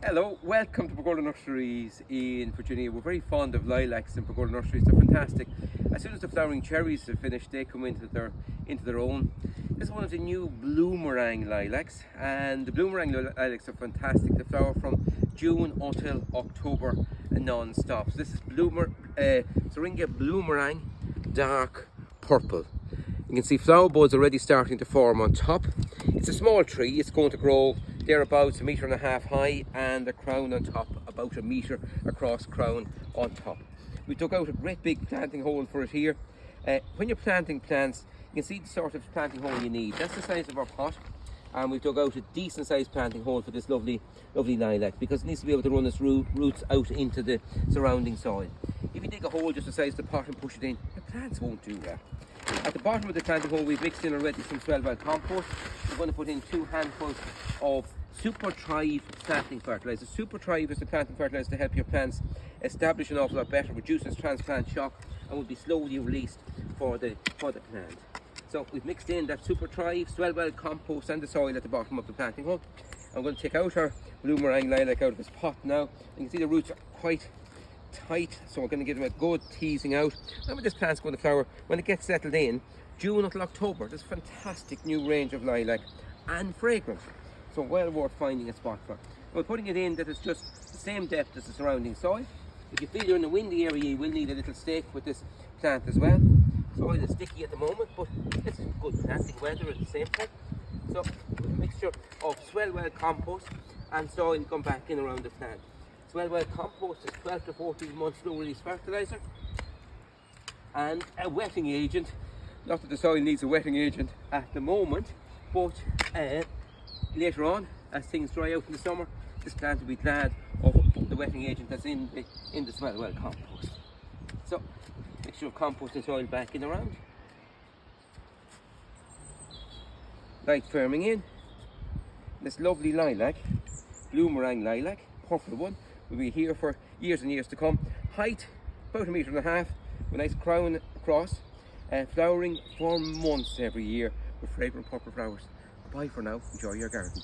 Hello, welcome to Pergola Nurseries in Virginia. We're very fond of lilacs in Pergola Nurseries. They're fantastic. As soon as the flowering cherries are finished, they come into their own. This is one of the new bloomerang lilacs, and the bloomerang lilacs are fantastic. They flower from June until October non-stop. So this is Syringa bloomerang dark purple. You can see flower buds already starting to form on top. It's a small tree. It's going to grow thereabouts 1.5 meters high, and the crown on top about 1 meter across crown on top. We dug out a great big planting hole for it here. When you're planting plants, you can see the sort of planting hole you need. That's the size of our pot, and we've dug out a decent sized planting hole for this lovely lilac, because it needs to be able to run its roots out into the surrounding soil. If you dig a hole just the size of the pot and push it in, the plants won't do that. At the bottom of the planting hole, we've mixed in already some swell compost. We're going to put in 2 handfuls of Super Thrive planting fertilizer. Super Thrive is the planting fertilizer to help your plants establish an awful lot better, reduces transplant shock, and will be slowly released for the plant. So we've mixed in that Super Thrive, swell compost, and the soil at the bottom of the planting hole. I'm going to take out our bloomerang lilac out of this pot now. You can see the roots are quite tight, so we're going to give them a good teasing out. And when this plant's going to flower, when it gets settled in, June until October, there's a fantastic new range of lilac and fragrant. So well worth finding a spot for. We're putting it in that it's just the same depth as the surrounding soil. If you feel you're in a windy area, you will need a little stake with this plant as well. Soil is sticky at the moment, but it's good planting weather at the same time. So a mixture of swell compost and soil come back in around the plant. Swell compost is 12 to 14 months slow release fertilizer, and a wetting agent. Not that the soil needs a wetting agent at the moment, but later on, as things dry out in the summer, this plant will be glad of the wetting agent that's in the swell compost. So, mixture of compost and soil back in around. Light firming in. This lovely lilac, bloomerang lilac, purple one, will be here for years and years to come. Height about 1.5 meters, with a nice crown across, flowering for months every year with fragrant purple flowers. Bye for now, enjoy your garden.